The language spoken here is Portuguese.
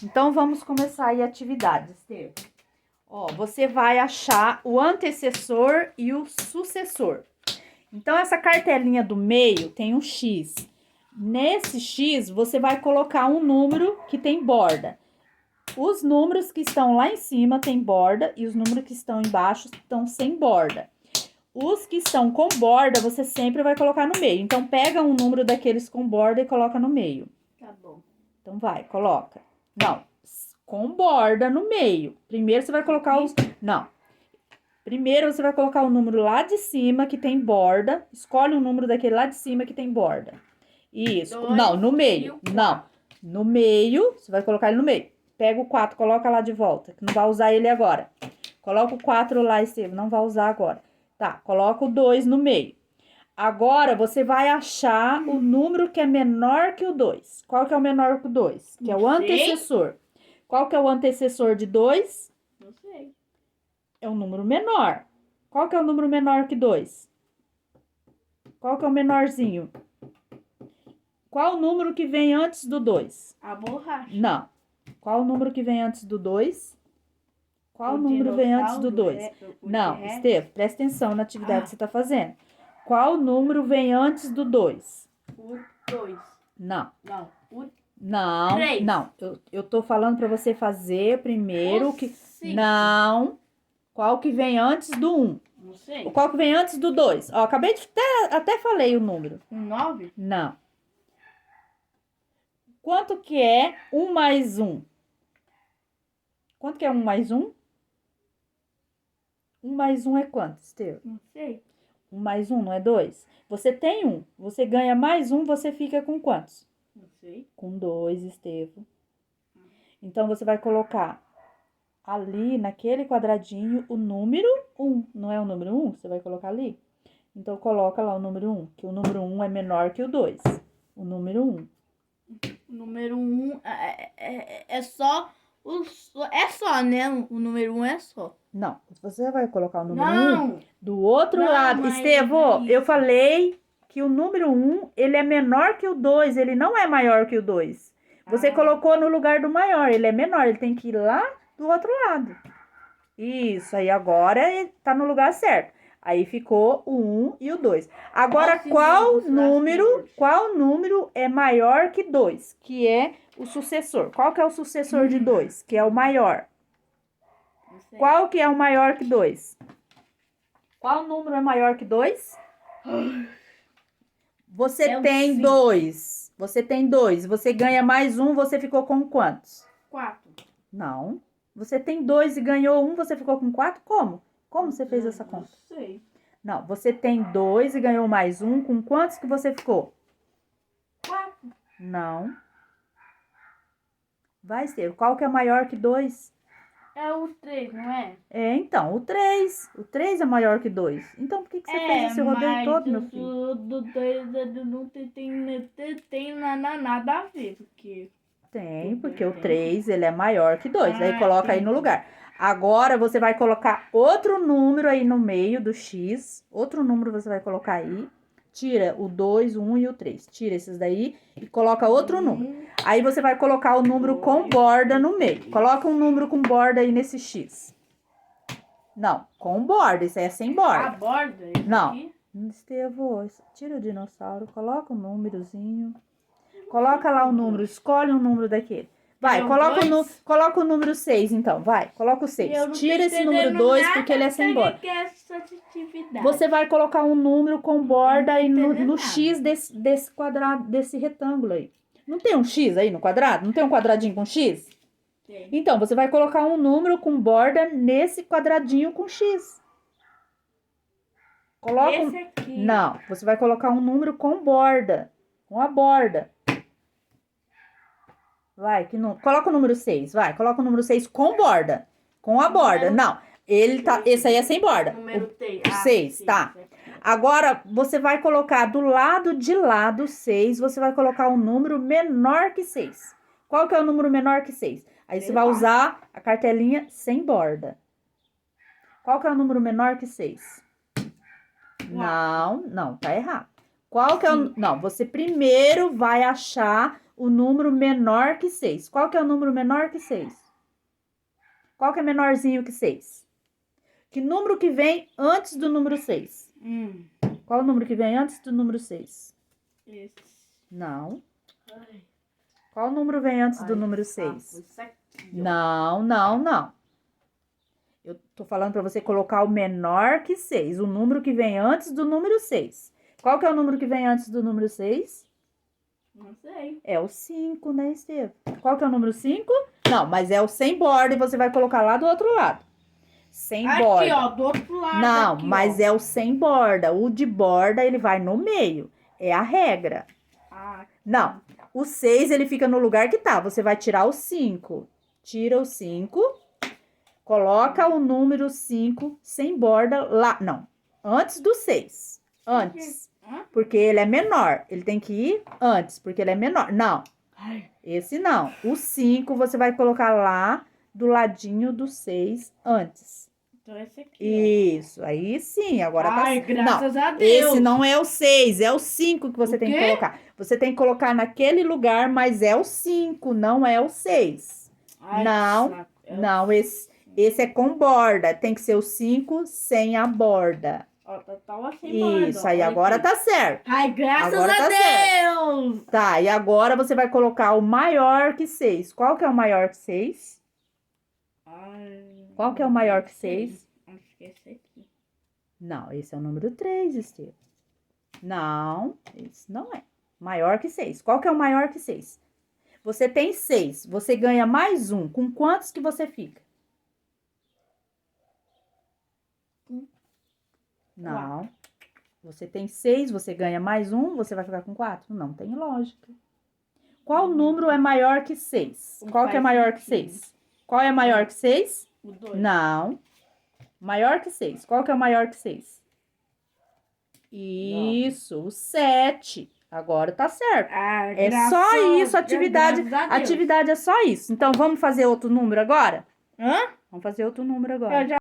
Então, vamos começar aí a atividade, Estevam. Ó, você vai achar o antecessor e o sucessor. Então, essa cartelinha do meio tem um X. Nesse X, você vai colocar um número que tem borda. Os números que estão lá em cima tem borda e os números que estão embaixo estão sem borda. Os que estão com borda, você sempre vai colocar no meio. Então, pega um número daqueles com borda e coloca no meio. Tá bom. Então, vai, coloca. Não, com borda no meio. Primeiro, você vai colocar os... Não. Primeiro, você vai colocar o número lá de cima que tem borda. Escolhe um número daquele lá de cima que tem borda. Isso. Não, no meio. Não. No meio, você vai colocar ele no meio. Pega o 4, coloca lá de volta, que não vai usar ele agora. Coloca o 4 lá, Estevam, não vai usar agora. Tá, coloca o 2 no meio. Agora, você vai achar o número que é menor que o 2. Qual que é o menor que o 2? Que é o antecessor. Qual que é o antecessor de 2? Não sei. É um número menor. Qual que é o número menor que 2? Qual que é o menorzinho? Qual o número que vem antes do 2? A borracha. Não. Qual o número que vem antes do 2? Qual o número vem antes do 2? Não, Estevam, presta atenção na atividade que você está fazendo. Qual número vem antes do 2? O 2. Não. Não. O Não, 3. não. Eu tô falando para você fazer primeiro que... 5. Não. Qual que vem antes do 1? Não sei. Qual que vem antes do 2? Ó, acabei de... Até falei o número. Um 9? Não. Quanto que é 1 mais 1? Quanto que é 1 mais 1? 1 mais 1 é quanto, Estevam? Não sei. 1 mais 1 não é 2? Você tem 1. Você ganha mais 1, você fica com quantos? Não sei. Com 2, Estevam. Então, você vai colocar ali, naquele quadradinho, o número 1. Não é o número 1? Você vai colocar ali? Então, coloca lá o número 1, que o número 1 é menor que o 2. O número 1. O número 1 é só... É só, né? O número 1 é só. Não, você vai colocar o número 1 Não. do outro Não, lado. mas Estevam, é eu isso. falei que o número 1, ele é menor que o 2, ele não é maior que o 2. Você colocou no lugar do maior, ele é menor, ele tem que ir lá do outro lado. Isso, aí agora ele tá no lugar certo. Aí ficou o 1 e o 2. Agora, qual número é maior que 2? Que é o sucessor. Qual que é o sucessor de 2? Que é o maior. Não sei. Qual que é o maior que 2? Qual número é maior que 2? Você É o tem 5. 2. Você tem 2. Você ganha mais 1, você ficou com quantos? 4. Não. Você tem 2 e ganhou 1, você ficou com 4? Como? Como você fez essa conta? Não sei. Não, você tem 2 e ganhou mais 1, com quantos que você ficou? 4. Não. Vai ser. Qual que é maior que 2? É o 3, não é? É, então, o 3. O 3 é maior que 2. Então, por que você fez esse rodeio todo, meu filho? Do 2 não tem nada a ver, porque... Tem, porque o 3, ele é maior que 2. Aí, coloca aí no entendi. lugar. Agora, você vai colocar outro número aí no meio do X. Outro número você vai colocar aí. Tira o 2, o 1 e o 3. Tira esses daí e coloca outro número. Aí, você vai colocar o número com borda no meio. Coloca um número com borda aí nesse X. Não, com borda. Isso aí é sem A borda. borda? Isso Não. aqui? Estevam, tira o dinossauro, coloca um númerozinho. Coloca lá o número, escolhe um número daquele. Vai, coloca o número 6, então, vai. Coloca o 6. Tira esse número 2, porque ele é sem borda. Que é essa atividade? Você vai colocar um número com borda aí no entendendo X desse quadrado, desse retângulo aí. Não tem um X aí no quadrado? Não tem um quadradinho com X? Tem. Então, você vai colocar um número com borda nesse quadradinho com X. Coloca Esse aqui. Não, você vai colocar um número com borda. Com a borda. Vai, que não. Coloca o número 6, vai. Coloca o número 6 com borda. Com a borda. Não, ele tá. Esse aí é sem borda. Número 3. O 6, tá. Agora, você vai colocar do lado de lá do 6, você vai colocar um número menor que 6. Qual que é o número menor que 6? Aí você vai usar a cartelinha sem borda. Qual que é o número menor que 6? Não, tá errado. Qual que é o... Não, você primeiro vai achar o número menor que 6. Qual que é o número menor que 6? Qual que é menorzinho que 6? Que número que vem antes do número 6? Qual o número que vem antes do número 6? Esse. Não. Ai. Qual número vem antes do número 6? Não, não, não. Eu tô falando para você colocar o menor que 6, o número que vem antes do número 6. Qual que é o número que vem antes do número 6? Não sei. É o 5, né, Estevam? Qual que é o número 5? Não, mas é o sem borda e você vai colocar lá do outro lado. Sem borda. Aqui, ó, do outro lado. Não, aqui, mas ó. é o sem borda. O de borda, ele vai no meio. É a regra. Ah, Não, o 6 ele fica no lugar que tá. Você vai tirar o 5. Tira o 5. Coloca o número 5 sem borda lá. Não, antes do 6. Antes. Porque ele é menor. Ele tem que ir antes, porque ele é menor. Não, ai. esse não. O 5 você vai colocar lá do ladinho do 6 antes. Então esse aqui, Isso, aí sim, agora ai, tá... graças não, a Deus. esse não é o 6, é o 5 que você O tem que quê? colocar. Você tem que colocar naquele lugar, mas é o 5, não é o 6. Ai, Não, que saco. não, esse é com borda. Tem que ser o 5 sem a borda. Ó, tava sem borda. Isso, aí olha agora aqui. tá certo. Ai, graças Agora a tá Deus. Tá, e agora você vai colocar o maior que 6. Qual que é o maior que 6? Ai, Qual que é o maior que não sei. 6? Acho que é esse aqui. Não, esse é o número 3, Estevam. Não, esse não é. Maior que 6. Qual que é o maior que 6? Você tem 6, você ganha mais um. Com quantos que você fica? Não. Você tem 6, você ganha mais um, você vai ficar com 4? Não tem lógica. Qual número é maior que 6? Qual que é maior que 6? Qual é maior que 6? O 2. Não. Maior que 6. Qual que é o maior que 6? Isso, o 7. Agora tá certo. Ah, É só isso, atividade. graças a Deus. Atividade é só isso. Então, vamos fazer outro número agora? Hã? Vamos fazer outro número agora. Eu já